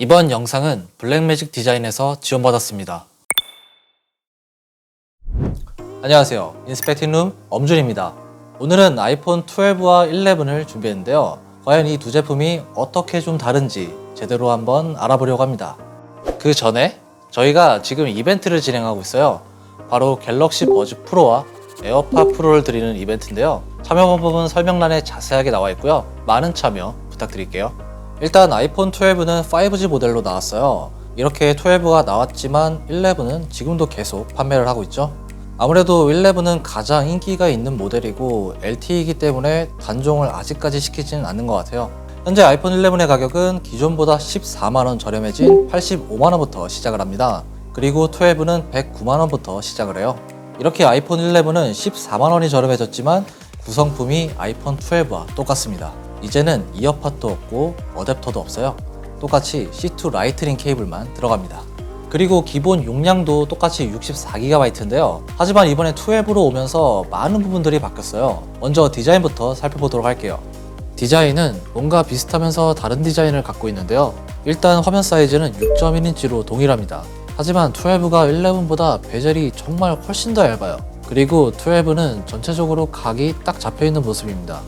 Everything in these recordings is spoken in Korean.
이번 영상은 블랙매직 디자인에서 지원받았습니다. 안녕하세요. 인스펙팅룸 엄준입니다. 오늘은 아이폰 12와 11을 준비했는데요. 과연 이 두 제품이 어떻게 좀 다른지 제대로 한번 알아보려고 합니다. 그 전에 저희가 지금 이벤트를 진행하고 있어요. 바로 갤럭시 버즈 프로와 에어팟 프로를 드리는 이벤트인데요. 참여 방법은 설명란에 자세하게 나와 있고요. 많은 참여 부탁드릴게요. 일단 아이폰 12는 5G 모델로 나왔어요. 이렇게 12가 나왔지만 11은 지금도 계속 판매를 하고 있죠. 아무래도 11은 가장 인기가 있는 모델이고 LTE이기 때문에 단종을 아직까지 시키지는 않는 것 같아요. 현재 아이폰 11의 가격은 기존보다 14만원 저렴해진 85만원부터 시작을 합니다. 그리고 12는 109만원부터 시작을 해요. 이렇게 아이폰 11은 14만원이 저렴해졌지만 구성품이 아이폰 12와 똑같습니다. 이제는 이어팟도 없고 어댑터도 없어요. 똑같이 C2 라이트닝 케이블만 들어갑니다. 그리고 기본 용량도 똑같이 64GB인데요. 하지만 이번에 12로 오면서 많은 부분들이 바뀌었어요. 먼저 디자인부터 살펴보도록 할게요. 디자인은 뭔가 비슷하면서 다른 디자인을 갖고 있는데요. 일단 화면 사이즈는 6.1인치로 동일합니다. 하지만 12가 11보다 베젤이 정말 훨씬 더 얇아요. 그리고 12는 전체적으로 각이 딱 잡혀있는 모습입니다.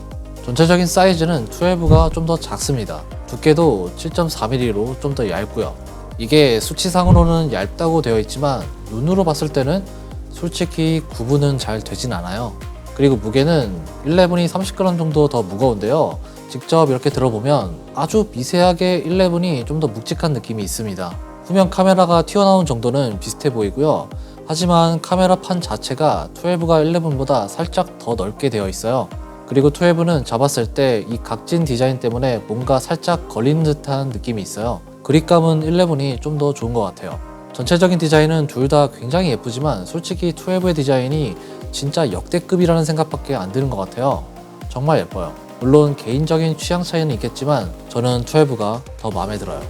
전체적인 사이즈는 12가 좀 더 작습니다. 두께도 7.4mm로 좀 더 얇고요. 이게 수치상으로는 얇다고 되어 있지만 눈으로 봤을 때는 솔직히 구분은 잘 되진 않아요. 그리고 무게는 11이 30g 정도 더 무거운데요. 직접 이렇게 들어보면 아주 미세하게 11이 좀 더 묵직한 느낌이 있습니다. 후면 카메라가 튀어나온 정도는 비슷해 보이고요. 하지만 카메라 판 자체가 12가 11보다 살짝 더 넓게 되어 있어요. 그리고 12는 잡았을 때 이 각진 디자인 때문에 뭔가 살짝 걸리는 듯한 느낌이 있어요. 그립감은 11이 좀 더 좋은 것 같아요. 전체적인 디자인은 둘 다 굉장히 예쁘지만 솔직히 12의 디자인이 진짜 역대급이라는 생각밖에 안 드는 것 같아요. 정말 예뻐요. 물론 개인적인 취향 차이는 있겠지만 저는 12가 더 마음에 들어요.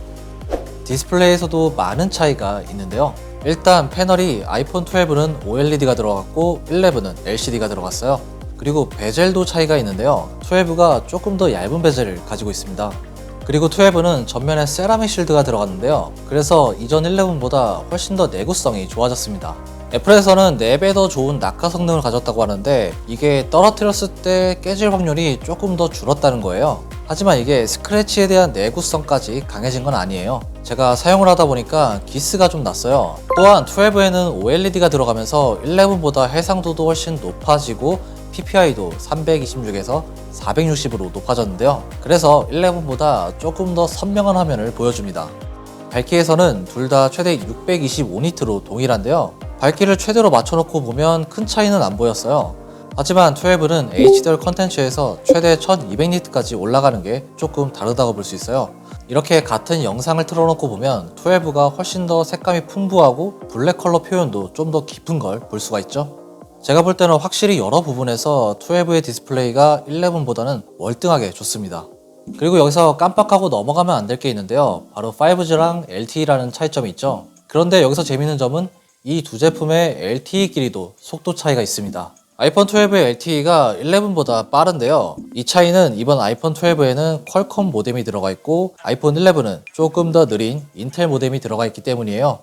디스플레이에서도 많은 차이가 있는데요. 일단 패널이 아이폰 12는 OLED가 들어갔고 11은 LCD가 들어갔어요. 그리고 베젤도 차이가 있는데요. 12가 조금 더 얇은 베젤을 가지고 있습니다. 그리고 12는 전면에 세라믹 실드가 들어갔는데요. 그래서 이전 11보다 훨씬 더 내구성이 좋아졌습니다. 애플에서는 4배 더 좋은 낙하 성능을 가졌다고 하는데 이게 떨어뜨렸을 때 깨질 확률이 조금 더 줄었다는 거예요. 하지만 이게 스크래치에 대한 내구성까지 강해진 건 아니에요. 제가 사용을 하다 보니까 기스가 좀 났어요. 또한 12에는 OLED가 들어가면서 11보다 해상도도 훨씬 높아지고 PPI도 326에서 460으로 높아졌는데요. 그래서 11보다 조금 더 선명한 화면을 보여줍니다. 밝기에서는 둘 다 최대 625니트로 동일한데요. 밝기를 최대로 맞춰놓고 보면 큰 차이는 안 보였어요. 하지만 12는 HDR 컨텐츠에서 최대 1200니트까지 올라가는 게 조금 다르다고 볼 수 있어요. 이렇게 같은 영상을 틀어놓고 보면 12가 훨씬 더 색감이 풍부하고 블랙 컬러 표현도 좀 더 깊은 걸 볼 수가 있죠. 제가 볼 때는 확실히 여러 부분에서 12의 디스플레이가 11보다는 월등하게 좋습니다. 그리고 여기서 깜빡하고 넘어가면 안 될 게 있는데요. 바로 5G랑 LTE라는 차이점이 있죠. 그런데 여기서 재밌는 점은 이 두 제품의 LTE 길이도 속도 차이가 있습니다. 아이폰 12의 LTE가 11보다 빠른데요. 이 차이는 이번 아이폰 12에는 퀄컴 모뎀이 들어가 있고 아이폰 11은 조금 더 느린 인텔 모뎀이 들어가 있기 때문이에요.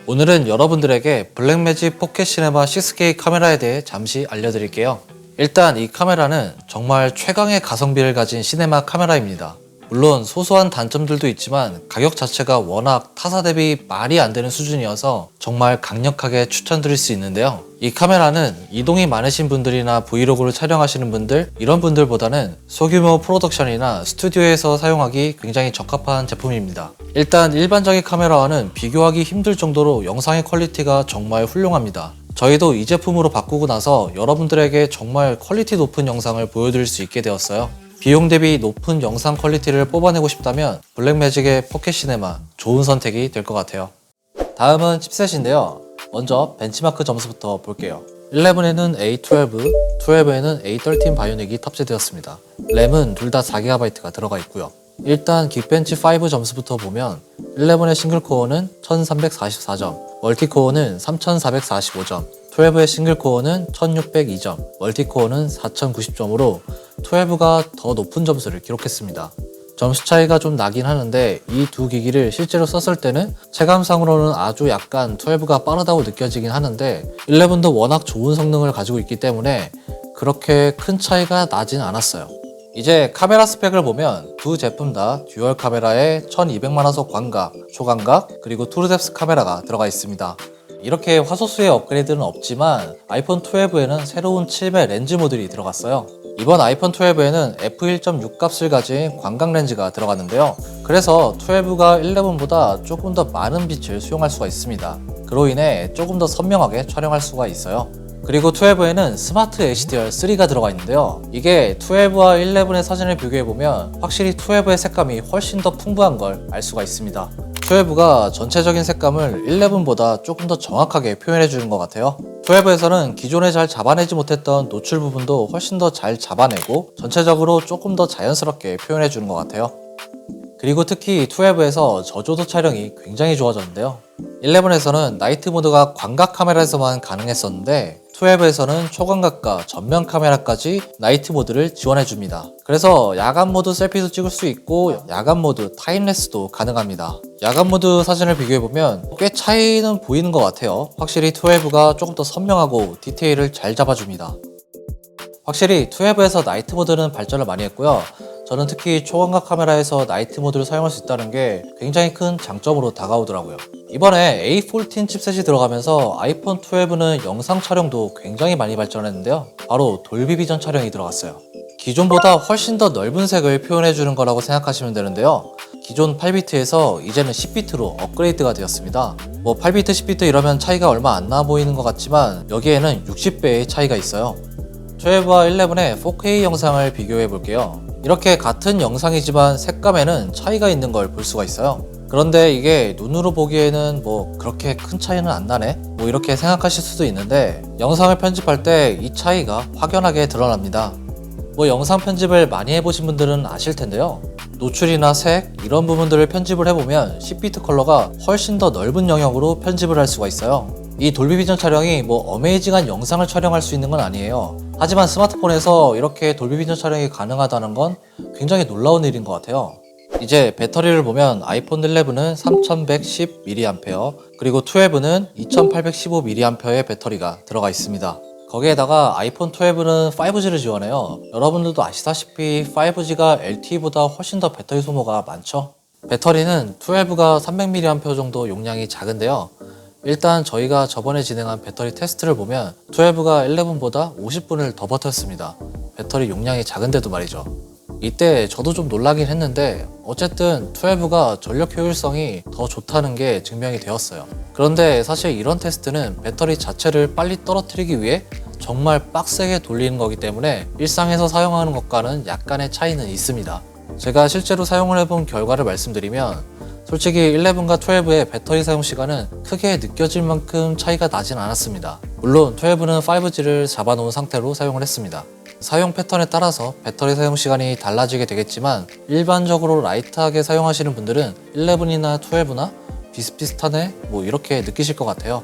오늘은 여러분들에게 블랙매직 포켓 시네마 6K 카메라에 대해 잠시 알려드릴게요. 일단 이 카메라는 정말 최강의 가성비를 가진 시네마 카메라입니다. 물론 소소한 단점들도 있지만 가격 자체가 워낙 타사 대비 말이 안 되는 수준이어서 정말 강력하게 추천드릴 수 있는데요. 이 카메라는 이동이 많으신 분들이나 브이로그를 촬영하시는 분들, 이런 분들보다는 소규모 프로덕션이나 스튜디오에서 사용하기 굉장히 적합한 제품입니다. 일단 일반적인 카메라와는 비교하기 힘들 정도로 영상의 퀄리티가 정말 훌륭합니다. 저희도 이 제품으로 바꾸고 나서 여러분들에게 정말 퀄리티 높은 영상을 보여드릴 수 있게 되었어요. 비용 대비 높은 영상 퀄리티를 뽑아내고 싶다면 블랙매직의 포켓 시네마 좋은 선택이 될 것 같아요. 다음은 칩셋인데요. 먼저 벤치마크 점수부터 볼게요. 11에는 A12, 12에는 A13 바이오닉이 탑재되었습니다. 램은 둘 다 4GB가 들어가 있고요. 일단 긱벤치 5 점수부터 보면 11의 싱글코어는 1344점, 멀티코어는 3445점, 12의 싱글코어는 1602점, 멀티코어는 4090점으로 12가 더 높은 점수를 기록했습니다. 점수 차이가 좀 나긴 하는데 이 두 기기를 실제로 썼을 때는 체감상으로는 아주 약간 12가 빠르다고 느껴지긴 하는데 11도 워낙 좋은 성능을 가지고 있기 때문에 그렇게 큰 차이가 나진 않았어요. 이제 카메라 스펙을 보면 두 제품 다 듀얼 카메라에 1200만화소 광각, 초광각, 그리고 투르뎁스 카메라가 들어가 있습니다. 이렇게 화소수의 업그레이드는 없지만 아이폰 12에는 새로운 7배 렌즈 모듈이 들어갔어요. 이번 아이폰 12에는 f1.6 값을 가진 광각 렌즈가 들어갔는데요. 그래서 12가 11보다 조금 더 많은 빛을 수용할 수가 있습니다. 그로 인해 조금 더 선명하게 촬영할 수가 있어요. 그리고 12에는 스마트 HDR3가 들어가 있는데요. 이게 12와 11의 사진을 비교해보면 확실히 12의 색감이 훨씬 더 풍부한 걸 알 수가 있습니다. 12가 전체적인 색감을 11보다 조금 더 정확하게 표현해주는 것 같아요. 12에서는 기존에 잘 잡아내지 못했던 노출 부분도 훨씬 더 잘 잡아내고 전체적으로 조금 더 자연스럽게 표현해주는 것 같아요. 그리고 특히 12에서 저조도 촬영이 굉장히 좋아졌는데요. 11에서는 나이트 모드가 광각 카메라에서만 가능했었는데 12에서는 초광각과 전면 카메라까지 나이트 모드를 지원해줍니다. 그래서 야간 모드 셀피도 찍을 수 있고 야간 모드 타임랩스도 가능합니다. 야간 모드 사진을 비교해보면 꽤 차이는 보이는 것 같아요. 확실히 12가 조금 더 선명하고 디테일을 잘 잡아줍니다. 확실히 12에서 나이트 모드는 발전을 많이 했고요. 저는 특히 초광각 카메라에서 나이트 모드를 사용할 수 있다는 게 굉장히 큰 장점으로 다가오더라고요. 이번에 A14 칩셋이 들어가면서 아이폰 12는 영상 촬영도 굉장히 많이 발전했는데요. 바로 돌비 비전 촬영이 들어갔어요. 기존보다 훨씬 더 넓은 색을 표현해주는 거라고 생각하시면 되는데요. 기존 8비트에서 이제는 10비트로 업그레이드가 되었습니다. 8비트, 10비트 이러면 차이가 얼마 안 나 보이는 것 같지만 여기에는 60배의 차이가 있어요. 12와 11의 4K 영상을 비교해 볼게요. 이렇게 같은 영상이지만 색감에는 차이가 있는 걸 볼 수가 있어요. 그런데 이게 눈으로 보기에는 그렇게 큰 차이는 안 나네? 이렇게 생각하실 수도 있는데 영상을 편집할 때 이 차이가 확연하게 드러납니다. 영상 편집을 많이 해보신 분들은 아실 텐데요. 노출이나 색 이런 부분들을 편집을 해보면 10비트 컬러가 훨씬 더 넓은 영역으로 편집을 할 수가 있어요. 이 돌비 비전 촬영이 어메이징한 영상을 촬영할 수 있는 건 아니에요. 하지만 스마트폰에서 이렇게 돌비 비전 촬영이 가능하다는 건 굉장히 놀라운 일인 것 같아요. 이제 배터리를 보면 아이폰 11은 3110mAh 그리고 12는 2815mAh의 배터리가 들어가 있습니다. 거기에다가 아이폰 12는 5G를 지원해요. 여러분들도 아시다시피 5G가 LTE보다 훨씬 더 배터리 소모가 많죠. 배터리는 12가 300mAh 정도 용량이 작은데요. 일단 저희가 저번에 진행한 배터리 테스트를 보면 12가 11보다 50분을 더 버텼습니다. 배터리 용량이 작은데도 말이죠. 이때 저도 좀 놀라긴 했는데 어쨌든 12가 전력 효율성이 더 좋다는 게 증명이 되었어요. 그런데 사실 이런 테스트는 배터리 자체를 빨리 떨어뜨리기 위해 정말 빡세게 돌리는 거기 때문에 일상에서 사용하는 것과는 약간의 차이는 있습니다. 제가 실제로 사용을 해본 결과를 말씀드리면 솔직히 11과 12의 배터리 사용 시간은 크게 느껴질 만큼 차이가 나진 않았습니다. 물론 12는 5G를 잡아놓은 상태로 사용을 했습니다. 사용 패턴에 따라서 배터리 사용 시간이 달라지게 되겠지만 일반적으로 라이트하게 사용하시는 분들은 11이나 12나 비슷비슷하네? 이렇게 느끼실 것 같아요.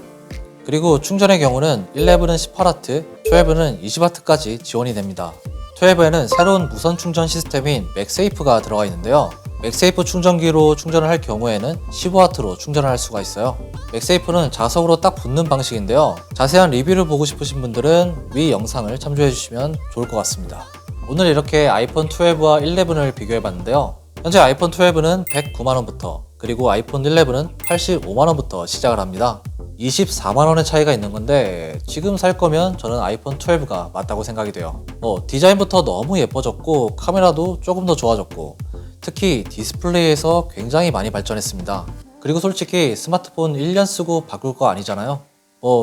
그리고 충전의 경우는 11은 18W, 12는 20W까지 지원이 됩니다. 12에는 새로운 무선 충전 시스템인 맥세이프가 들어가 있는데요. 맥세이프 충전기로 충전을 할 경우에는 15W로 충전을 할 수가 있어요. 맥세이프는 자석으로 딱 붙는 방식인데요. 자세한 리뷰를 보고 싶으신 분들은 위 영상을 참조해 주시면 좋을 것 같습니다. 오늘 이렇게 아이폰 12와 11을 비교해 봤는데요. 현재 아이폰 12는 109만원부터 그리고 아이폰 11은 85만원부터 시작을 합니다. 24만원의 차이가 있는 건데 지금 살 거면 저는 아이폰 12가 맞다고 생각이 돼요. 디자인부터 너무 예뻐졌고 카메라도 조금 더 좋아졌고 특히 디스플레이에서 굉장히 많이 발전했습니다. 그리고 솔직히 스마트폰 1년 쓰고 바꿀 거 아니잖아요.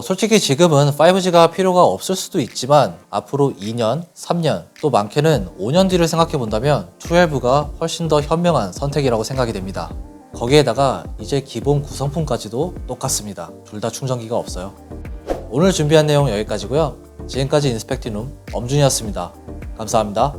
솔직히 지금은 5G가 필요가 없을 수도 있지만 앞으로 2년, 3년, 또 많게는 5년 뒤를 생각해 본다면 12가 훨씬 더 현명한 선택이라고 생각이 됩니다. 거기에다가 이제 기본 구성품까지도 똑같습니다. 둘 다 충전기가 없어요. 오늘 준비한 내용 여기까지고요. 지금까지 인스펙티룸 엄준이었습니다. 감사합니다.